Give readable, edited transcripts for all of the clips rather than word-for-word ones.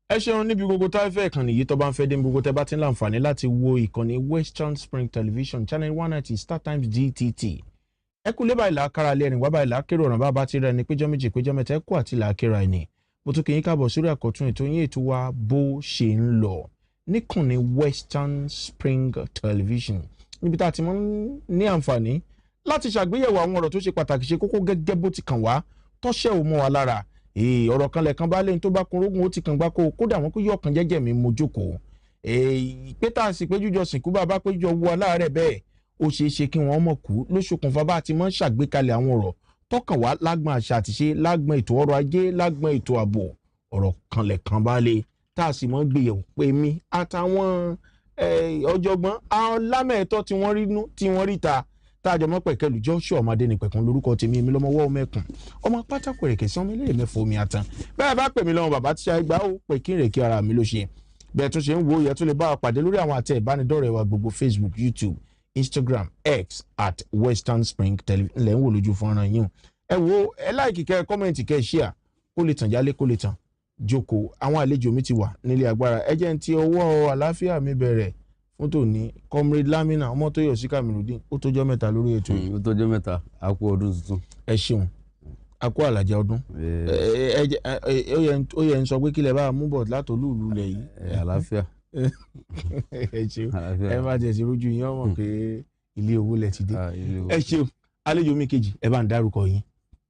ẹ ṣeun níbi gbogbo tá a fẹ́ ìkànnì yìí tó bá ń fẹ́ dé gbogbo tẹ́ bá ti ń láǹfààní láti wo ìkànnì Western Spring Television Channel 190 StarTimes DTT. ẹ kú lébà ìlà kára lẹ́rìn wábà ìlà kérò ọ̀ràn bá ti rẹ̀ ní péjọ́ méjì péjọ́ mẹ́ta ẹ kú àti ìlà kéra ẹni. mo tún kí yín káàbọ̀ sórí àkọ́tún ètò yín ètò wa bó ṣe ń lọ níkànnì Western Spring Television níbi tá a ti mọ́ ní àǹfààní láti ṣàgbéyẹ̀wò àwọn ọ̀rọ̀ tó ṣe pàtàkì ṣe kókó gẹ́gẹ́ bó ti kàn wá tọ́ṣẹ́ ò mọ́ wa lára ọ̀rọ̀ kan lẹ́ẹ̀kan bá lẹ́yìn tó bá kun rógùn ó ti kàn gbá kó kódà wọn kó yọ ọkàn jẹ́jẹ́ mi mo jókòó pé tá a sì péjú jọ sìnkú bàbá péjú jọ wọ aláàárẹ̀ bẹ́ẹ̀ ó ṣeé ṣe kí wọ́n mọ̀ kú ló ṣokùnfà bá a ti mọ́ ṣàgbékalẹ̀ àwọn ọ̀rọ̀ tọkàn wá lágbọn àṣà àtiṣe lágbọn ètò ọrọ̀ ajé lágbọn ètò ààbò ọ̀rọ̀ kan lẹ́ẹ̀kan bá lè tá a sì mọ́ gbéyẹ̀wò pé mi àtàwọn ọ̀jọ̀gbọ́n alámẹ̀ẹ́tọ́ tí wọ́n rí nú tí wọ́n rí ta tájọ mọ́ pẹ̀kẹ́lù Joshua ọmọdé ní pẹ̀kún lórúkọ tèmi èmi lọ́mọwọ́ mẹ́kùn ọmọ pátákó rẹ̀kẹ́ sí ọmọ ilé mẹ́fọ́ omi àtàn bẹ́ẹ̀ bá pè mí lọ́wọ́ bàbá tí a gbà ó pè kí n rè kí ara mi ló ṣe bẹ́ẹ̀ tún ṣe ń wo yẹ tó lè bá wa pàdé lórí àwọn àtẹ ìbánidọ́rẹ̀ẹ́ wa gbogbo Facebook, YouTube, Instagram, X @Western Spring Television lẹ́ ń wò lójú fọ́nrán yín ẹ wo ẹ láìkì kẹ́ kọ́mẹ̀ntì kẹ́ ṣíà kó lè tàn jálé kó lè tàn jókòó àwọn àlejò mi ti wà nílé agbára ẹ jẹ́ n ti ọwọ́ àlàáfíà mi bẹ̀rẹ̀ fún tòní comrade Lamina ọmọ tó yọ sí Kamirudin ó tójọ́ mẹ́ta lórí ètò yìí. ó tójọ́ mẹ́ta a kú ọdún tuntun. ẹ ṣeun a kú àlàjá ọdún. ó yẹ ń sọ pé kílẹ̀ bá a mú bọ̀ látòlúùlù lẹ̀ yìí. àlàáfíà. ẹ ṣeun ẹ má jẹ̀ sí rojú yín ọmọ pé ilé owó lẹ̀ ti dé. ẹ ṣeun àlejò mi kejì ẹ bá ń dárúkọ yín.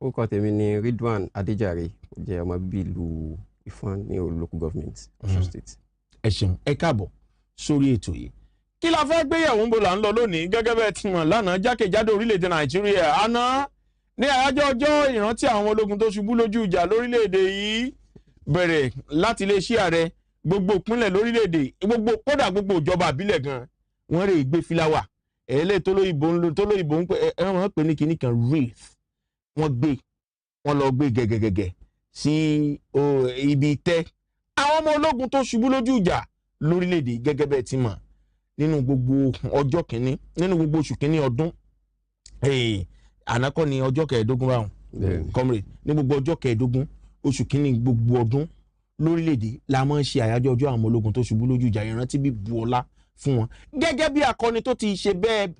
orúkọ tèmi ni Ridwan Adéjàre ó jẹ́ ọmọ bíbí ìlú Ìfọ̀n ní local government Ọ̀ṣun state. ẹ ṣeun ẹ káàbọ̀ sórí ètò yìí kí la fẹ́ gbéyẹ̀wò ń bọ̀ là ń lọ lónìí gẹ́gẹ́ bẹ́ẹ̀ tí wọ́n lánàá jákèjádò orílẹ̀-èdè Nàìjíríà àná ní àyájọ́ ọjọ́ ìrántí àwọn ológun tó ṣubú lójú ìjà lórílẹ̀-èdè yìí bẹ̀rẹ̀ láti iléeṣẹ́ ààrẹ gbogbo ìpínlẹ̀ lórílẹ̀-èdè gbogbo kódà gbogbo ìjọba àbílẹ̀ gan wọ́n rè gbé fìlàwà ẹ̀ẹ́lẹ́ tó lóyìnbó ń pè wọ́n pè ní kinní kan wreath wọ́n lọ gbé gẹ́gẹ́gẹ́gẹ́ sí ibi tẹ́ àwọn ọmọ ológun tó ṣubú lójú ìjà lórílẹ̀-èdè gẹ́gẹ́ bẹ́ẹ̀ ti mọ̀ nínú gbogbo ọjọ́ kìíní nínú gbogbo oṣù kìíní ọdún ànákọ́ ni ọjọ́ kẹẹ̀ẹ́dógún ráhùn comrade ní gbogbo ọjọ́ kẹẹ̀ẹ́dógún oṣù kìíní gbogbo ọdún lórílẹ̀-èdè la máa ń ṣe àyájọ́ ọjọ́ àwọn ológun tó ṣubú lójú ìjà ìrántí bí bu ọlá fún wọn gẹ́gẹ́ bí akọni tó ti ṣe bẹ́ẹ̀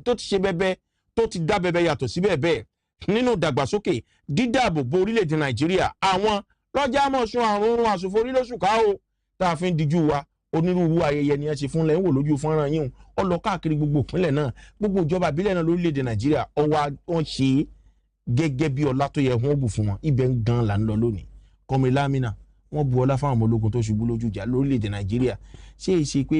tó ti dá bẹ́ẹ̀ yàtọ̀ sí bẹ́ẹ̀ nínú ìdàgbàsókè dídáàbò bo orílẹ̀-èdè Nàìjíríà àwọn lọ́jà mọ̀ṣún àrùn àsùnforí lóṣù ká o tá a fi ń dijú wa onírúurú ayẹyẹ ni ẹ ṣe fún lẹ́yìn wò lójú fọ́nrán yìí ó lọ káàkiri gbogbo ìpínlẹ̀ náà gbogbo ìjọba ìbílẹ̀ náà lórílẹ̀‐èdè Nàìjíríà wọ́n ṣe gẹ́gẹ́ bí ọlá tó yẹ wọ́n bù fún wọn ibẹ̀ gan là ń lọ lónìí kọ́mi Lamina wọ́n bu ọlá fáwọn ọmọ ológun tó ṣubú lójú ìjà lórílẹ̀‐èdè Nàìjíríà ṣé é ṣe pé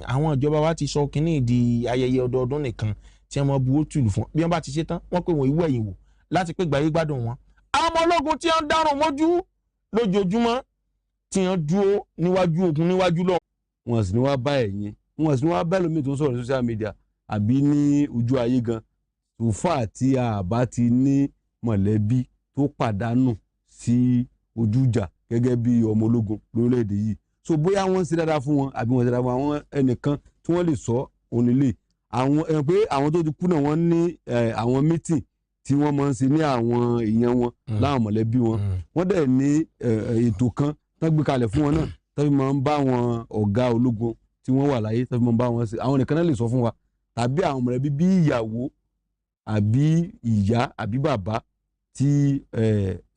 àwọn ìjọba wa ti sọ kínní di ayẹyẹ ọdọọdún nìkan tí wọ́n bu ó tùlù fún bí wọ́n bá ti ṣe tán wọ́n pè wọ́n ìwé ẹ̀yìn wò láti pé gbàyé gbádùn wọn àwọn ọmọ ológun tí wọ́n dárùn mójú lójoojúmọ́ tí wọ́n dúró níwájú ogun níwájú lọ wọn sì ní wá bá ẹ̀yin wọn sì ní wá bá ẹlòmíì tó ń sọ̀rọ̀ ní social media àbí ní ojú ayé gan tòfà tí a bá ti ní mọ̀lẹ́bí tó pàdánù sí ojú ìjà gẹ́gẹ́ bí ọmọ ológun lórílẹ̀‐èdè yìí so bóyá wọ́n ń ṣe dáadáa fún wọn àbí wọ́n ṣe dáadáa fún àwọn ẹnìkan tí wọ́n lè sọ onílé àwọn pé àwọn tó ti kú náà wọ́n ní àwọn meeting tí wọ́n máa ń ṣe ní àwọn èèyàn wọn láwọn mọ̀lẹ́bí wọn wọ́n dẹ̀ ní ètò kan tán gbé kalẹ̀ fún wọn náà tàbí máa ń bá àwọn ọ̀gá ológun tí wọ́n wà láyé tàbí máa ń bá wọn ṣe àwọn nìkan náà lè sọ fún wa tàbí àwọn mọ̀lẹ́bí bí ìyàwó àbí ìyá àbí bàbá tí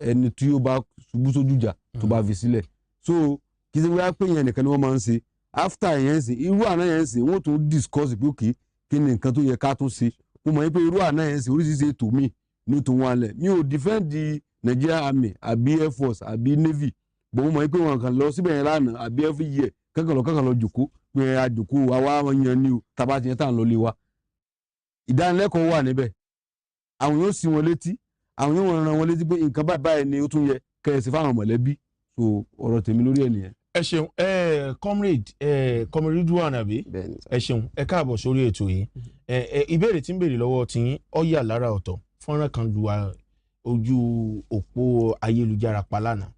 ẹni tí ó bá ṣubú sójú ìjà tó bá fi sílẹ̀ so kì í ṣe wíwá pé yẹn nìkan ni wọ́n máa ń ṣe after yẹn sìn irú àná yẹn sìn wọ́n tún discuss pé òkè kí ni nǹkan tó yẹ ká tún ṣe mo mọ̀ pé irú àná yẹn sìn oríṣiríṣi ètò mi ní tòun alẹ̀ mi ò defend the Nigerian Army àbí Air Force àbí Navy bọ̀ mo mọ̀ pé wọn kàn lọ síbẹ̀ yẹn lánàá àbí every year kankan lọ jòkó pé àjòkó àwa yan ni o tàbá ti yẹn tá à ń lọ lé wa ìdánilẹ́kọ̀ọ́ wà níbẹ̀ àwọn yóò sí wọn létí àwọn yóò ràn wọn létí pé nǹkan báyìí ni ó tún yẹ kẹsì fáwọn mọ̀lẹ́bí so ọ̀rọ̀ tèmi lórí ẹ̀ nìyẹn. ẹ ṣeun comrade Ridwan àbí ẹ ṣeun ẹ káàbọ̀ sórí ètò yìí ìbéèrè tí ń béèrè lọ́wọ́ tiyín ó yà lára ọ̀tọ̀ fọ́nrán kan lu ojú òpó ayélujára pa lánàá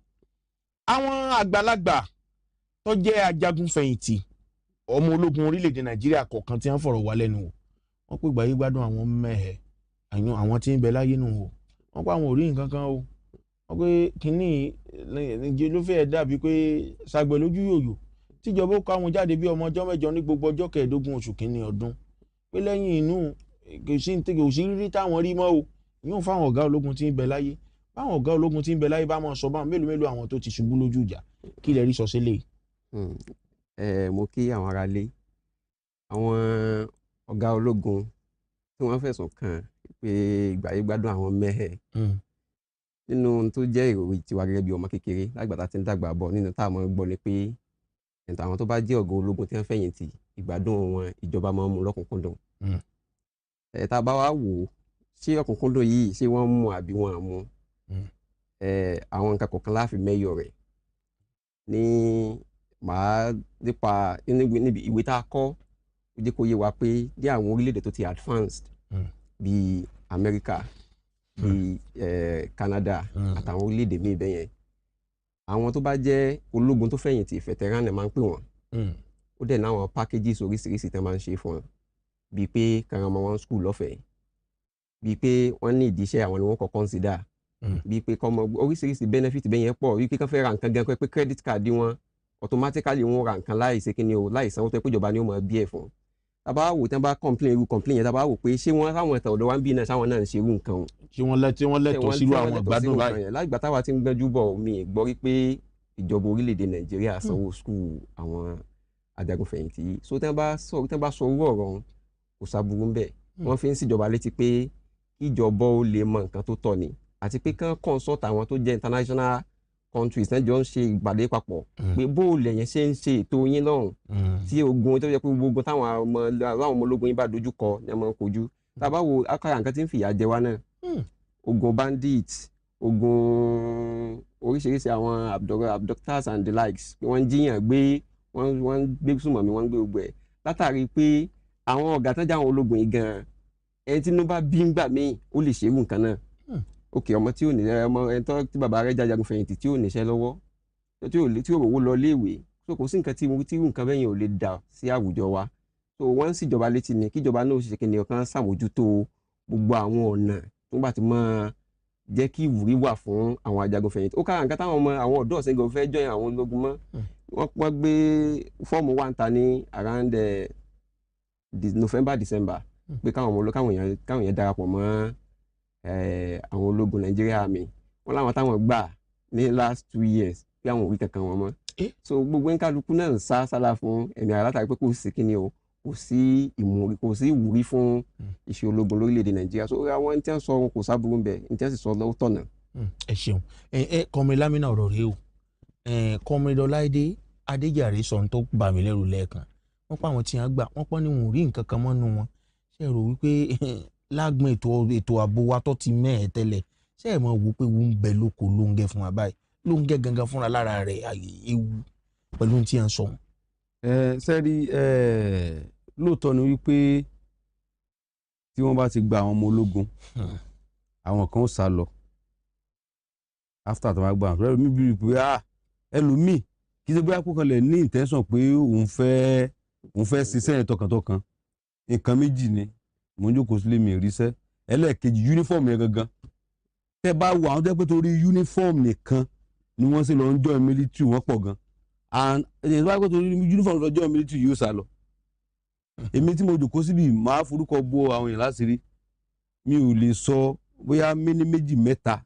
àwọn àgbàlagbà tó jẹ́ ajagun fẹ̀yìntì ọmọ ológun orílẹ̀-èdè Nàìjíríà kọ̀ọ̀kan tí wọ́n fọ̀rọ̀ wá lẹ́nu wò wọ́n pè gbàyé gbádùn àwọn mẹ́hẹ̀ àwọn tí ń bẹ láyé nù wò wọ́n pa àwọn ò rí nǹkan kan o wọ́n pé kínní ló fẹ́ dàbí pé ṣàgbẹ̀ lójú yòyò tíjọba ó kọ́ àwọn jáde bí ọmọ ọjọ́ mẹ́jọ ní gbogbo ọjọ́ kẹẹ̀ẹ́dógún oṣù kínní ọdún pé lẹ́yìn inú kò sí rírí táwọn rí mọ́ o yóò fáwọn ọ̀gá ológun tí ń bẹ láyé báwọn ọ̀gá ológun tí ń bẹ láyé bá máa sọ báwọn mélòó àwọn tó ti ṣubú lójú ìjà kí lè rí sọ sílẹ̀. Mo kí àwọn ará ilé àwọn ọ̀gá ológun tí wọ́n fẹ̀sùn kàn pé ìgbàyé gbádùn àwọn mẹ́hẹ̀ nínú tó jẹ́ ìròyìn tiwa gẹ́gẹ́ bí ọmọ kékeré lágbàtà tí ń dàgbà bọ̀ nínú táwọn gbọ́ ni pé àwọn tó bá jẹ́ ọ̀gá ológun tí wọ́n fẹ̀yìntì ìgbádùn wọn ìjọba máa ń mú lọ́kùnkúndùn. Tá a bá wá wò ó ṣé ọ̀kùnkúndùn yìí ṣé wọ́n mú àbí wọ́n àmú àwọn nǹkan kọ̀ọ̀kan láàfin mẹ́yọ̀ rẹ̀ ní màá nípa níbi ìwé tá a kọ́ ó jẹ́ kó yé wa pé ní àwọn orílẹ̀-èdè tó ti advanced bíi Amẹ́ríkà bíi Canada àtàwọn orílẹ̀-èdè míì bẹ́yẹn àwọn tó bá jẹ́ ológun tó fẹ̀yìntì veteran máa ń pè wọ́n ó dẹ̀ náwọn packages oríṣiríṣi tí wọ́n máa ń ṣe fún wọn bíi pé karama wọn school lọ́fẹ̀ẹ́ bíi pé wọ́n ní ìdíṣẹ́ àwọn ni wọ́n kọ́ consider bíi pé kọ́mọ oríṣiríṣi benefit bẹ́yẹn pọ̀ bíi pé kán fẹ́ ra nǹkan gan pé credit card wọn automatically wọ́n ra nǹkan láì ṣe kíni o láì sanwó tó pé ìjọba ni ó mọ̀ bí ẹ̀ fún tábà wò tí wọ́n bá complain yẹn tábà wò pé ṣé wọ́n ráwọn ẹ̀tàn ọ̀dọ̀ wa ń bí náà sáwọn náà ń ṣerú nǹkan o. tí wọ́n lẹ́tọ̀ọ́ sírú àwọn ìgbádùn báyìí. láìgbà táwa ti ń gbẹ́jú bọ̀ mi gbọ́ rí pé ìjọba orílẹ̀-èdè Nàìjíríà sanwó skul àwọn ajagunfẹ̀yìntì yìí so tí wọ́n bá sọ owó ọ̀rọ̀ kò sábúrú ń bẹ̀ wọ́n fi ń síjọba létí pé kíjọba ó lè mọ nǹkan tó tọ́ ni àti pé kán consult àwọn tó jẹ́ international countries náà jọ ń ṣe ìpàdé papọ̀ pé bó lẹ̀yìn ṣe ń ṣe ètò yín lọ́hùn tí ogun tó yẹ pé gbogbo táwọn ọmọ ológun yín bá dojú kọ ní ọmọ kojú tábà wo akára nǹkan tí ń fìyà jẹ wá náà ogun bandits ogun oríṣiríṣi àwọn abductors and the likes pé wọ́n ń jiyàn gbé wọ́n ń gbé sùmọ̀mí wọ́n ń gbé gbogbo ẹ̀ látàrí pé àwọn ọ̀gá tó jáwọn ológun yìí gan-an ẹni tí inú bá bí ń gbà míì ó lè ṣerú nǹkan náà òkè ọmọ tí ò ní ọmọ ẹni tó tí bàbá rẹ̀ jajagun fẹ̀yìntì tí ò níṣẹ́ lọ́wọ́ tí ò rówó lọ léèwé so kò sí nǹkan tí nǹkan bẹ́yìn ò lè dà sí àwùjọ wa so wọ́n ń síjọba létí ni kíjọba náà ó ṣe kíni ọ̀kan ṣàmójútó gbogbo àwọn ọ̀nà tó bá ti máa jẹ́ kí ìwúrí wà fún àwọn ajagun fẹ̀yìntì ó kára nǹkan táwọn àwọn ọ̀dọ́ ọ̀sẹ̀ gan fẹ́ jọyìn àwọn ológun mọ́ wọ́n gbé fọ́ọ̀mù wa ń ta ní around November December pé káwọn èèyàn darapọ̀ mọ́ àwọn ológun Nàìjíríà mi wọn láwọn táwọn gbà ní last 2 years pé àwọn òwì kankan wọn mọ́ so gbogbo nkálukú náà ń sá sálà fún ẹ̀mí ara látàrí pé kò sí kíni o kò sí ìwúrí fún iṣẹ́ ológun lórílẹ̀‐èdè Nàìjíríà so àwọn tí wọ́n sọ wọn kò sábúrú ń bẹ̀ ní tí wọ́n sì sọ lọ́wọ́ tọ̀nà. ẹ ṣeun kọmi lámìnà ọ̀rọ̀ rẹ o kọmi Dọláìdé Adéjàre sọ tó bà mí lẹ́rù lẹ́ẹ̀kan wọ́n pa àwọn tí wọ́n gbà wọ́n pọ́n ní wọn ò rí nǹkan kan mọ́nú wọn ṣe rò wípé lágbọn ètò ààbò wa tó ti mẹ́ẹ̀ tẹ́lẹ̀ ṣe é mọ̀ wò pé wọ́n ń bẹ lóko lóńgẹ́ fún wa báyìí lóńgẹ́ gangan fúnra lára rẹ̀ ewu pẹ̀lú tí à ń sọ. sẹ́rí lóòótọ́ ni wípé tí wọ́n bá ti gba àwọn ọmọ ológun àwọn kan ó sá lọ after tó bá gbà wọn rẹ mi bí pé ẹlòmíì kì í ṣe bóyá kó kan lè ní intention pé òun fẹ́ ṣiṣẹ́ yẹn tọkàntọkàn nǹkan méjì ni mo ń jókòó sílé mi ìrísẹ́ ẹlẹ́ẹ̀kejì uniform yẹn gangan tẹ́ bá wo àwọn tẹ́ pé torí uniform nìkan ni wọ́n sì lọ ń join military wọ́n pọ̀ gan and ẹ̀yìn tó bá pẹ́ torí uniform lọ join military yóò sá lọ èmi tí mo jókòó síbi máa forúkọ bo àwọn èèyàn láṣìírí mi ò lè sọ bóyá méní méjì mẹ́ta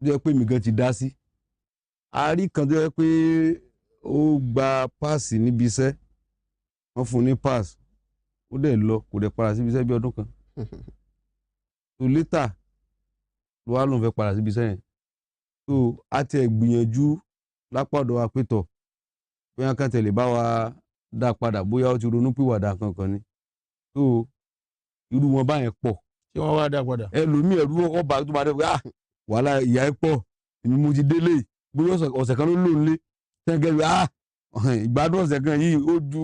tó yẹ pé mi gan ti dá sí àárí kan tó yẹ pé ó gba páàsì níbi iṣẹ́ wọ́n fún un ní páàsì ó dẹ̀ lọ kò dẹ̀ padà síbi iṣẹ́ bí ọdún kan so later ló wá lóun fẹ́ padà síbi iṣẹ́ yẹn so a ti ẹ̀ gbìyànjú lápá ọ̀dọ̀ wa pé tọ̀ bóyá kan tẹ̀lé bá wa dá padà bóyá ó ti ronú pìwàdà kankan ni so irú wọn báyẹn pọ̀ ṣé wọ́n wá dá padà. ẹlòmíì ẹ̀rú ọkọ̀ bá tó máa dẹ́ pé wàhálà ìyá ẹ̀ pọ̀ èmi mo ti délé bóyá ọ̀sẹ̀ kan ló lò ń lé tẹ́gẹ́ bí ìgbádùn ọ̀sẹ̀ kan yìí ó ju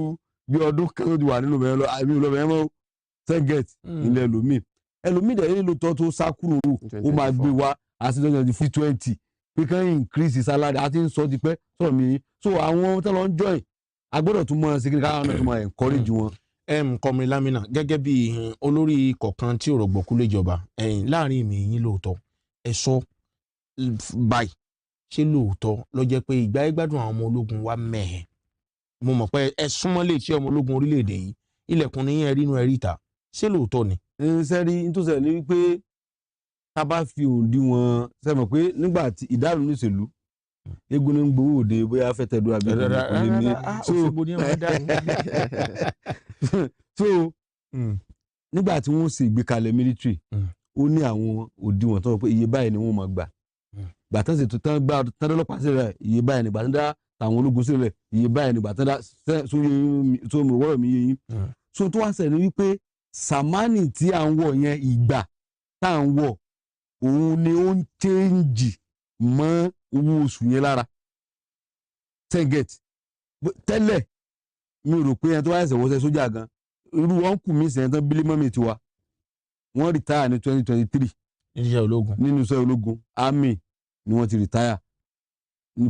bí ọdún kan tó ti wà nínú bẹ̀rẹ̀ lọ àmì ìlọ bẹ̀rẹ̀ mọ́ tẹ́gẹ̀t ilẹ̀ ẹlòmíì dẹ̀ nílò tó sá kúrò ó máa gbé wa àti lọ́jọ́ di 20 pé kán increase salary àti ń sọ ti pẹ́ sọ̀rọ̀ mi so àwọn tó lọ ń join agbọ́dọ̀ tún mọ́ síkiri káwọn náà tún mọ́ encourage wọn. kọmi lámìnà gẹ́gẹ́ bí olórí kọ̀ọ̀kan tí òrògbòkú lè jọba láàrin mi yín lóòótọ́ ẹ sọ báyìí ṣé lóòótọ́ ló jẹ́ pé ìgbà ìgbádùn àwọn ọmọ ológun wa mẹ́hẹ̀ mo mọ̀ pé ẹ súnmọ́ lè ṣe ọmọ ológun orílẹ̀-èdè yìí ilẹ̀kùn ní ẹ̀rí inú ẹ̀rí ìta ṣé lóòótọ́ ni. sẹ́rí nítòsẹ̀ ní wípé tá a bá fi òdiwọ̀n sẹ́mọ̀ pé nígbà tí ìdárò níṣèlú eégún ní ń gbowó òde bóyá fẹ́ tẹ̀dú àbí so nígbà tí wọ́n ṣe ìgbékalẹ̀ military ó ní àwọn òdiwọ̀n tó ń pé iye báyìí ni wọ́n máa gbà gbàtàn ṣètò tán gbà tán dọ́lọ́pàá sílẹ̀ iye báyìí ni gbàtàn dá àwọn ológun sílẹ̀ iye báyìí ni gbàtàn dá sómi wọ́rọ̀ mi yé yín so tó wá ṣẹlẹ̀ ní wípé sàmánì tí à ń wọ̀ yẹn ìgbà tá à ń wọ̀ òun ni ó ń chẹ́ǹjì mọ́ owó oṣù yẹn lára tẹ́gẹ̀t tẹ́lẹ̀ mi rò pé ẹni tó wáyé ṣẹ̀wọ́sẹ̀ sójà gan irú wọn kù mí sẹ́yìn tán bílí mọ́mì tiwa wọ́n rìtáyà ní 2023 nínú iṣẹ́ ológun army ni wọ́n ti rìtáyà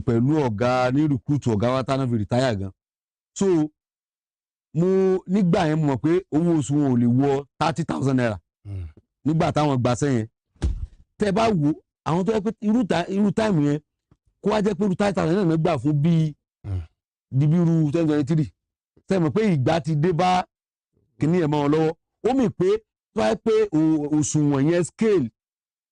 pẹ̀lú ọ̀gá ní rìkúùtù ọ̀gá wa tánà fi rìtáyà gan so mo nígbà yẹn mọ̀ pé owó oṣù wọn ò lè wọ 30,000 naira nígbà táwọn gbàṣẹ́ yẹn tẹ́ bá wo àwọn tó yẹ pé irú táìmù yẹn kó wá jẹ́ pé irú 30,000 náà gbà fún bíi dìbírú 2023 tẹ́ mọ̀ pé ìgbà ti dé bá kìíní ẹ̀ mọ́ wọn lọ́wọ́ ó mì pé tó wáyé pé òṣùwọ̀n yẹn scale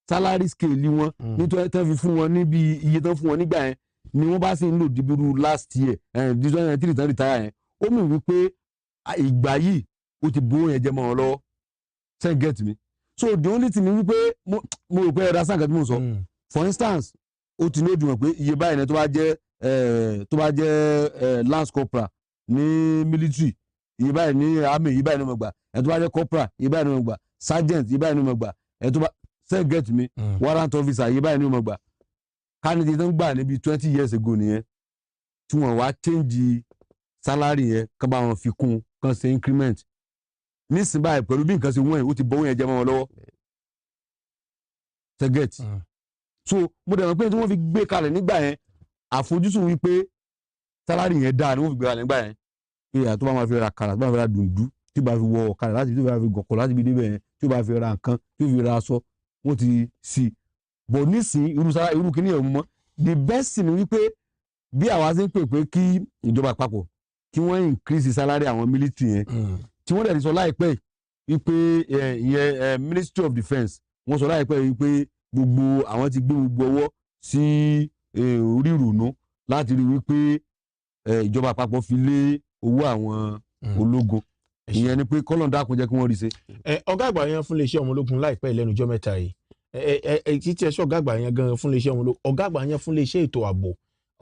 salary scale wọn nítorí tẹ́ fi fún wọn níbi iye tán fún wọn nígbà yẹn ni wọ́n bá sì ń lò dìbírú last year 2023 tán retire yẹn ó mì wípé ìgbà yìí ó ti bó yẹn jẹ́ mọ́ wọn lọ́wọ́ ṣe get me so the only thing ni wípé mo rò pé ẹ̀rọ sáǹkà tí mo sọ for instance ó ti ní òdiwọ̀n pé iye báyìí ni tó bá jẹ́ lance corporal ní military iye báyìí ní army iye báyìí ni mo gbà ẹ̀ tó bá jẹ́ corporal iye báyìí ni mo gbà sergeant iye báyìí ni mo gbà ẹ̀ tó bá ṣe get me warrant officer iye báyìí ni mo gbà kánìtì tó ń gbà níbi 20 years ago nìyẹn tí wọ́n wá change salary yẹn kán bá wọn fi kún kán ṣe increment nísìnyí báyìí pẹ̀lú bí nǹkan ṣe wọ́n yìí ó ti bọ́ yẹn jẹ́ mọ́ wọn lọ́wọ́ target so mo dẹ̀ mọ̀ pé tí wọ́n fi gbé kalẹ̀ nígbà yẹn àfojúsùn wípé sálárì yẹn dáa ni wọ́n fi gbé kalẹ̀ nígbà yẹn pé àtọ́ bá máa fi ra kàrà tó bá fi ra dùndú tí bá fi wọ ọ̀kadà láti tó bá fi gọ̀kọ̀ láti fi débẹ̀ yẹn tí ó bá fi ra nǹkan tí ó fi ra aṣọ wọ́n ti sí i bọ̀ nísìnyí irú kíní ẹ̀ mọ́ the best thing ni wípé bí àwa ṣe ń pè pé kí ìjọba àpapọ̀ kí wọ́n increase salary àwọn military yẹn tí wọ́n dẹ̀ ti sọ láìpẹ́ wípé ìyẹn Ministry of Defence wọ́n sọ láìpẹ́ wípé gbogbo àwọn ti gbé gbogbo ọwọ́ sí orí ìrònú láti rí wípé ìjọba àpapọ̀ fi lé owó àwọn ológun ìyẹn ni pé kọ́lọ́n dákun jẹ́ kí wọ́n rí ṣe. ọ̀gá àgbà yẹn fún iléeṣẹ́ ọmọ ológun láìpẹ́ lẹ́nu ọjọ́ mẹ́ta yìí títí ẹ̀ṣọ́ ọ̀gá àgbà yẹn gan fún iléeṣẹ́ ọmọ ológun ọ̀gá àgbà yẹn fún iléeṣẹ́ ètò ààbò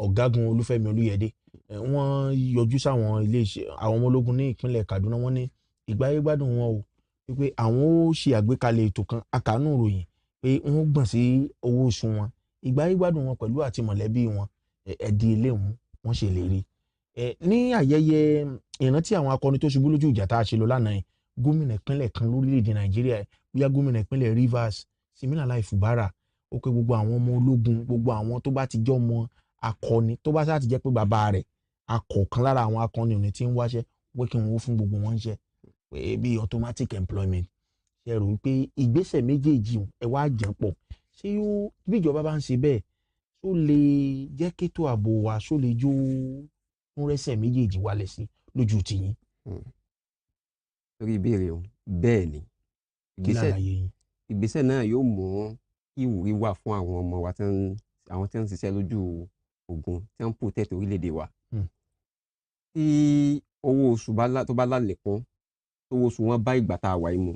ọ̀gágun Olúfẹ́mi Olúyẹdé wọ́n yọjú sáwọn iléeṣẹ́ àwọn ọmọ ológun ní ìpínlẹ̀ Kaduna wọ́n ní ìgbáyé gbádùn wọn o wípé àwọn ó ṣe àgbékalẹ̀ ètò kan àkànú ìròyìn pé wọ́n gbọ̀n sí owó oṣù wọn ìgbáyé gbádùn wọn pẹ̀lú àti mọ̀lẹ́bí wọn ẹ̀dí ilé wọn ṣe lè rí ní ayẹyẹ ìrántí àwọn akọni tó ṣubú lójú ìjà tá a ṣe lọ lánàá yìí gómìnà ìpínlẹ̀ kan lórílẹ̀‐èdè Nàìjíríà bóyá gómìnà ìpínlẹ̀ Rivers Siminalayi Fubara ó pé gbogbo àwọn ọmọ ológun gbogbo àwọn tó bá ti jẹ́ ọmọ akọni tó bá sáà ti jẹ́ pé bàbá rẹ̀ akọ̀ọ̀kan lára àwọn akọni òní tí ń wáṣẹ́ pé kí wọ́n fún gbogbo wọn ṣẹ́ pé bí automatic employment ṣe rò wípé ìgbésẹ̀ méjèèjì ẹ wá jẹ́ pọ̀ ṣé yóò bí ìjọba bá ń ṣe bẹ́ẹ̀ ṣó lè jẹ́ kétò ààbò wa ṣó lè jó fún rẹ́sẹ̀ méjèèjì wálẹ̀ sí lójú tìyín. lórí ìbéèrè o bẹ́ẹ̀ ni ìgbésẹ̀ náà yóò mú kí ìwúrí wà fún àwọn ọmọ wa àwọn tí wọ́n ń ṣiṣẹ́ lójú ogun tí wọ́n ń protect orílẹ̀-èdè wa. tí owó oṣù tó bá lálẹ́kún owó oṣù wọn bá ìgbà tá a wà yìí mu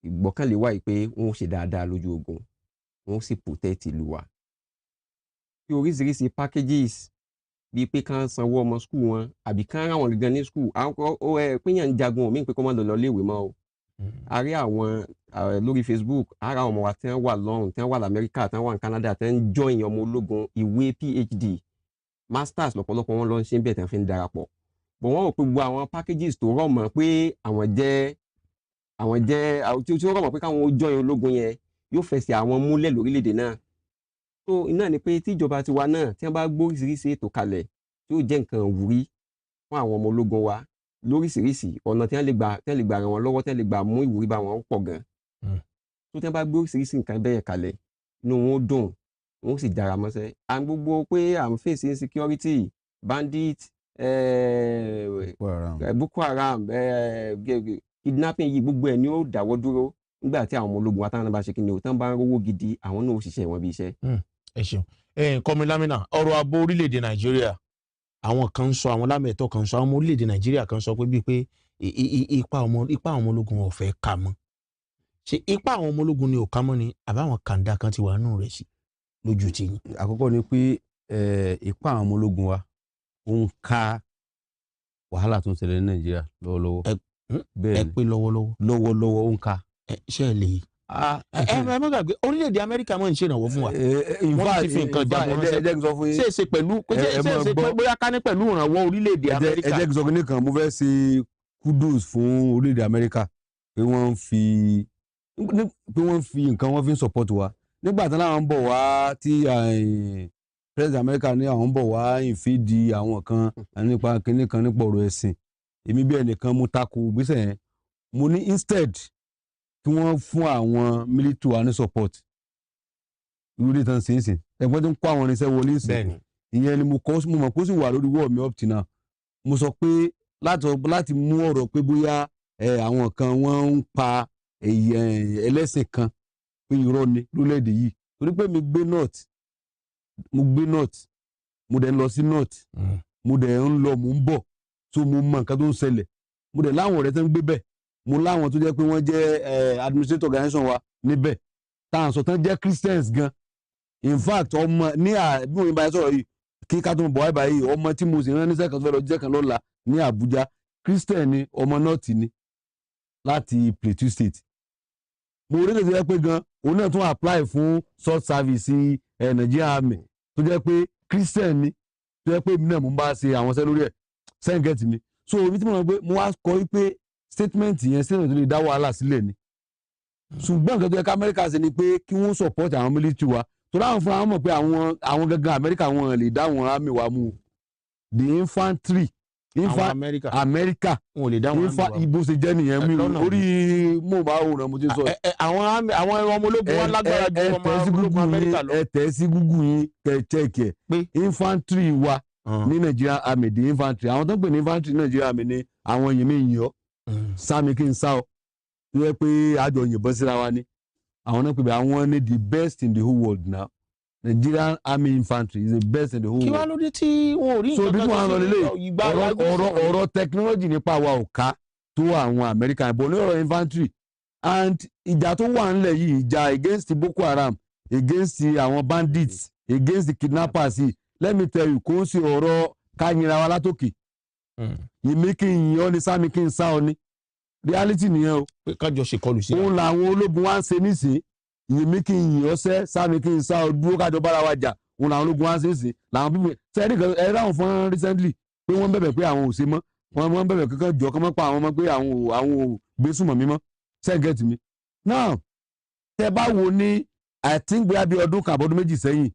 ìgbọ́kànlé wà yìí pé wọ́n ó ṣe dáadáa lójú ogun wọ́n ó sì protect ìlú wa. tí oríṣiríṣi packages bíi pé kán sanwó ọmọ skul wọn àbí kán rán wọn gangan ní skul àwọn pínyàn ń jagun òmíì pé kó má lọ léèwé mọ́ o. a rí àwọn lórí Facebook ara àwọn ọmọ wa tí wọ́n wà lọ́run tí wọ́n wà lamẹ́ríkà tí wọ́n wà ní Canada tí wọ́n ń join ọmọ ológun ìwé PhD masters lọ́pọ̀lọpọ̀ wọn lọ ń ṣe ń bẹ̀ tí wọ́n fi ń darapọ̀ bọ̀ wọ́n rò pé gbogbo àwọn packages tó rọ̀ mọ́ pé àwọn jẹ́ tí ó rọ̀ mọ́ pé káwọn ó join ológun yẹn yóò fẹsẹ̀ àwọn múlẹ̀ lórílẹ̀‐èdè náà tó iná ni pé tíjọba tiwa náà tí wọ́n bá gbóríṣiríṣi ètò kalẹ̀ tí ó jẹ́ nǹkan ìwúrí fún àwọn ọmọ ológun wa lóríṣiríṣi ọ̀nà tí wọ́n lè gbà ràn wọ́n lọ́wọ́ tí wọ́n lè gbà mú ìwúrí bá wọn pọ̀ gan tó tí wọ́n bá gbóríṣiríṣi nǹkan bẹ́ẹ̀ kalẹ̀ inú wọn ó dùn wọ́n sì jára mọ́ṣẹ́ à ń gbogbo pé à ń fèsì insecurity bandit Boko Haram kidnapping yìí gbogbo ẹ̀ ni ó dáwọ́ dúró nígbà tí àwọn ọmọ ológun wa táwọn bá ṣe kí ni o tán bá ń rówó gidi àwọn náà ó ṣiṣẹ́ wọn bí iṣẹ́. ẹ ṣeun kọ́mi lámìnà ọ̀rọ̀ ààbò orílẹ̀-èdè Nàìjíríà àwọn kan ń sọ àwọn lámẹ̀tọ́ kan ń sọ àwọn ọmọ orílẹ̀-èdè Nàìjíríà kan sọ pé bíi pé ipa àwọn ológun ò fẹ́ ká mọ́ ṣe ipa àwọn ọmọ ológun ni ò ká mọ́ ni àbáwọn kàńdá kan ti wà nù rẹ̀ sí lójú ti yín. àkọ́kọ́ ni pé ipa àwọn ọmọ ológun wa ó ń ká wàhálà tó ń ṣẹlẹ̀ ní Nàìjíríà lọ́wọ́lọ́wọ́. ẹ pé lọ́wọ́lọ́wọ́ ó ń ká. ṣé ẹ lè ẹ má gbàgbé orílẹ̀-èdè Amẹ́ríkà máa ń ṣèrànwọ́ fún wa wọ́n ti fi nǹkan jagun ránṣẹ́ ṣèṣe pẹ̀lú ṣèṣe bóyá ká ní pẹ̀lú ìrànwọ́ orílẹ̀-èdè Amẹ́ríkà. ẹ jẹ́ kí n sọ kíní kan mo fẹ́ ṣe kudos fún orílẹ̀-èdè Amẹ́ríkà pé wọ́n fi nǹkan wọ́n fi ń support wa nígbà tí láwọn ń bọ̀ wá tí president Amẹ́ríkà ní àwọn ń bọ̀ wá ìfìdí àwọn kan nípa kíní kan nípa ọ̀rọ̀ ẹ̀sìn èmi bí ẹnìkan mo tako gbèsè yẹn mo ní instead kí wọ́n fún àwọn military wa ní support ìwúrí tán sí ìsìn ẹgbẹ́ tó ń kó àwọn irinṣẹ́ wọlé ìsìn ìyẹn ni mo mọ̀ kó sì wà lórí wọ́ọ̀ mi up till now mo sọ pé láti mú ọ̀rọ̀ pé bóyá àwọn kan wọ́n ń pa ẹlẹ́sìn kan pé irọ́ ni lórílẹ̀‐èdè yìí torí pé mo gbé north mo dẹ̀ ń lọ sí north mo dẹ̀ ń lọ mo ń bọ̀ so mo mọ nǹkan tó ń ṣẹlẹ̀ mo dẹ̀ láwọn ọ̀rẹ́ tó ń gbé bẹ̀ mo láwọn tó jẹ́ pé wọ́n jẹ́ administrative organization wa níbẹ̀ táwọn sọ tán jẹ́ Christians gan in fact ọmọ ní bí mo bá yẹn sọ̀rọ̀ yìí kí ká tó ń bọ̀ wáyé báyìí ọmọ tí mo sì rán níṣẹ́ kan tó fẹ́ lọ jíṣẹ́ kan lọ́la ní Àbújá Christian ni ọmọ north ni láti Plateau State mo rí lèṣẹ́ pé gan òun náà tún apply fún short service Nigeria Army tó jẹ́ pé Christian ni tó jẹ́ pé èmi náà mo bá ṣe àwọn iṣẹ́ lórí ẹ̀ sẹ́ńgẹ̀tì mi so omi tí mo rò pé mo wá kọ́ pé statement yẹn statement tó lè dá wàhálà sílẹ̀ ni ṣùgbọ́n nǹkan tó yẹ ká Amẹ́ríkà ṣe ni pé kí wọ́n support àwọn military wa tó dáhùn fún àwọn mọ̀ pé àwọn gangan Amẹ́ríkà wọn lè dá àwọn army wa mú the infantry Amẹ́ríkà wọn ò lè dá wọn army wa ibo ṣe jẹ́ nìyẹn mi orí mo bá òòrùn mo ti sọ. àwọn ọmọ ológun wọn lágbára ju ọmọ ológun Amẹ́ríkà lọ. ẹ tẹ̀ sí Google yín kẹ́ check ẹ̀ pé infantry wa ní Nigeria Army the infantry àwọn tó ń pè ní infantry ní Nigeria Army ni àwọn yìí mi yìn ọ́ sámi kí n sá ọ tó yẹ pé àjọ yìnbọn síra wa ni àwọn náà pè bẹ àwọn ní the best in the whole world now Nigerian Army Infantry is the best in the whole world. kí wàá lóde tí wọn ò rí nǹkan kan tó ṣe ọ̀rọ̀ technology nípa wa ò ká tó àwọn American ìbọn ní ọ̀rọ̀ infantry and ìjà tó wà ńlẹ̀ yìí ìjà against Boko Haram against àwọn bandits against the kidnappers yìí let me tell you kò ń ṣe ọ̀rọ̀ ká yinra wa látòkè yìí kí n yìn ọ́ ni sámi kí n sá ọ ni reality nìyẹn o. pé kájọ ṣe kọlù sí. òun làwọn ológun wa ń ṣe nísìn yìí kí n yìn ọ́ sẹ́ sámi kí n sá ọ dúró kájọ bára wa jà òun làwọn ológun wa ń ṣe nísìn làwọn bíbí sẹ́ẹ̀dì kan ẹ̀rọ àwọn fún recently pé wọ́n bẹ̀bẹ̀ pé àwọn ò ṣe mọ́ wọ́n bẹ̀bẹ̀ kankan jọ kọ́ mọ́ pa àwọn ọmọ pé àwọn ò gbé súnmọ́ mi mọ́ sẹ́ẹ̀gẹ̀tì mi. now tẹ bá wo ní I think bóyá bí ọdún kan àbọ̀dún méjì sẹ́yìn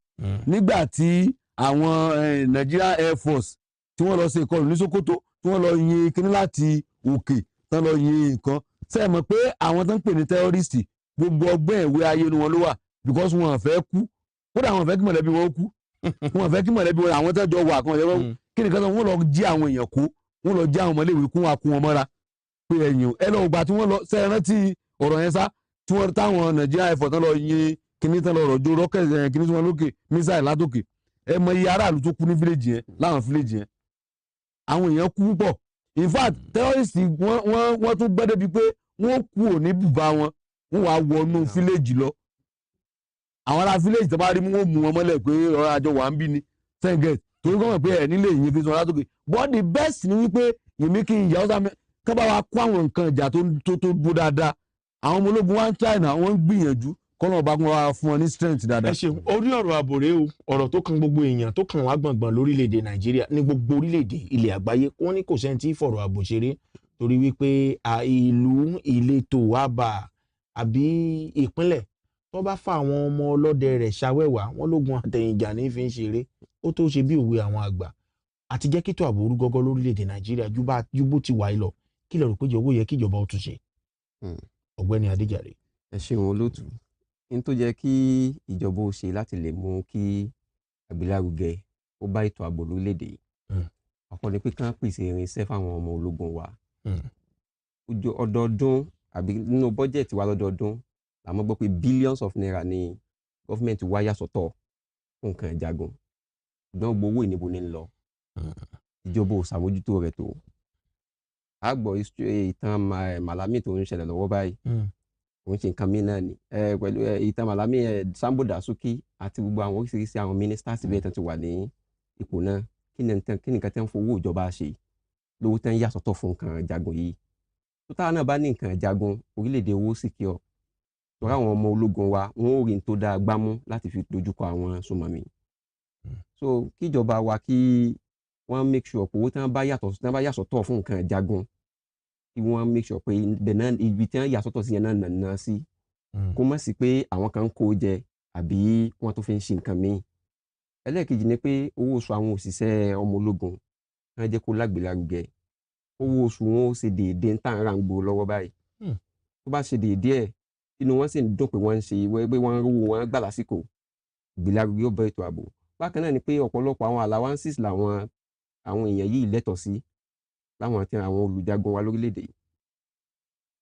nígbà tí àwọn Nigerian Air Force tí wọ́n lọ ṣe ìkọlù ní Sokoto tí wọ́n lọ yin kíní láti òkè tán lọ yin nǹkan ṣe mọ̀ pé àwọn tó ń pè ní terrorist gbogbo ọgbẹ́ ìwé ayé ni wọn ló wà because wọn fẹ́ kú kódà wọn fẹ́ kí mọ̀lẹ́bí wọn kú wọn fẹ́ kí mọ̀lẹ́bí wọn àwọn tẹ́jọ́ wà kan ọ̀jọ̀ kí nìkan wọn lọ jí àwọn èèyàn kó wọn lọ jí àwọn ọmọléèwé kún wa kún wọn mọ́ra pé ẹ̀yìn ẹ lọ gbà tí wọ́n lọ ṣe rántí ọ̀rọ̀ yẹn sá tí wọ́n táwọn Nàìjíríà ẹ̀fọ́ tán lọ yin kíní tán lọ rọ̀jò rọ́kẹ̀ kíní tí wọ́n lókè mísáì látòkè ẹ mọ iye aráàlú tó kú ní fíléjì yẹn láwọn fíléjì yẹn àwọn èèyàn kú púpọ̀ in fact terrorist wọ́n tún gbẹ́dẹ́ bíi pé wọ́n kú ò ní bùbá wọn wọ́n wá wọnú fíléjì lọ àwọn ará fíléjì tó bá rí wọ́n mú wọn mọ́lẹ̀ pé ọ̀rọ̀ àjọ wà ń bí ni sẹ́ńgẹ̀t torí kọ́ mọ̀ pé ẹ̀ nílé ìyẹn fi sọ látòkè but the best ni wípé yèmí kí n yà ọ́ sáà kán bá wa kó àwọn nǹkan ìjà tó dúró dáadáa àwọn ọmọ ológun wa ń China wọ́n ń gbìyànjú kọ́nà ọba kan wá fún ọ ní strength dáadáa. ẹ ṣeun orí ọ̀rọ̀ ààbò rèé o ọ̀rọ̀ tó kan gbogbo èèyàn tó kàn wá gbọ̀ngbọ̀n lórílẹ̀‐èdè Nàìjíríà ní gbogbo orílẹ̀‐èdè ilẹ̀ àgbáyé wọ́n ní kò sẹ́ni tí fọ̀rọ̀ ààbò ṣeré torí wípé ìlú ìletò àbà àbí ìpínlẹ̀ tó bá fa àwọn ọmọ ọlọ́dẹ rẹ̀ ṣàwẹ́wà wọ́n lógun àtẹ̀yìnjà ní fi ń ṣeré ó tó ṣe bí òwe àwọn àgbà àti jẹ́ kí tó ààbò orú gọ́gọ́ lórílẹ̀‐èdè Nàìjíríà ju bó ti wà lọ kí lẹ rò pé owó yẹ kíjọba ó tún ṣe ọ̀gbẹ́ni Adéjàre. ẹ ṣeun olóòtú n tó jẹ́ kí ìjọba ó ṣe láti lè mú kí àgbélárugẹ ó bá ètò ààbò lórílẹ̀‐èdè yìí àkọ́ni pé kán pèsè irinṣẹ́ fáwọn ọmọ ológun wa ọdọọdún àbí nínú bọ́jẹ̀tì wa lọ́dọọdún làwọn gbọ́ pé billions of naira ni gọ́fìmẹ̀ntì wa yà sọ́tọ̀ fún nǹkan ìjagun ṣùgbọ́n gbogbo owó ìníbo ní ń lọ ìjọba ò ṣàmójútó rẹ̀ tó a gbọ́ ìtàn Malami tó ń ṣẹlẹ̀ lọ́wọ́ báyìí òun ṣe nǹkan míì náà ni pẹ̀lú ìtàn Malami Sambo Dasuki àti gbogbo àwọn oríṣiríṣi àwọn mínísítà síbẹ̀ tán ti wà ní ipò náà kí ni nǹkan tẹ́ ń fowó ìjọba ṣe lówó tẹ́ ń yà sọ́tọ̀ fún nǹkan ìjagun yìí tó táwọn náà bá ní nǹkan ìjagun orílẹ̀-èdè owó secure tọ́ra àwọn ọmọ ológun wa wọn ò rí tó dáa gbámú láti fi dojúkọ àwọn sùnmọ̀mí so kíjọba wa kí wọ́n make sure pé owó tí wọ́n bá yà sọ́tọ̀ fún nǹkan ìjagun kí wọ́n make sure pé ibi tí wọ́n yà sọ́tọ̀ sí yẹn náà nàá sí kó má sí pé àwọn kan ń kó jẹ àbí wọ́n tó fi ń ṣe nǹkan míì ẹlẹ́ẹ̀kejì ni pé owó oṣù àwọn òṣìṣẹ́ ọmọ ológun wọ́n jẹ́ kó lágbèlárugẹ owó oṣù wọn ó ṣe déédéé ń tàn ra ń gbòó lọ́wọ́ báyìí tó bá ṣe déédéé ẹ̀ inú wọn sì ń dùn pé wọ́n ń ṣe pé wọ́n ń rówó wọn gbà lásìkò ìgbélárugẹ ó bá ètò ààbò bákan náà ni pé ọ̀pọ̀lọpọ̀ àwọn allowances làwọn èèyàn yìí lẹ́tọ̀ọ́ sí láwọn àti àwọn olùjagun wa lórílẹ̀‐èdè yìí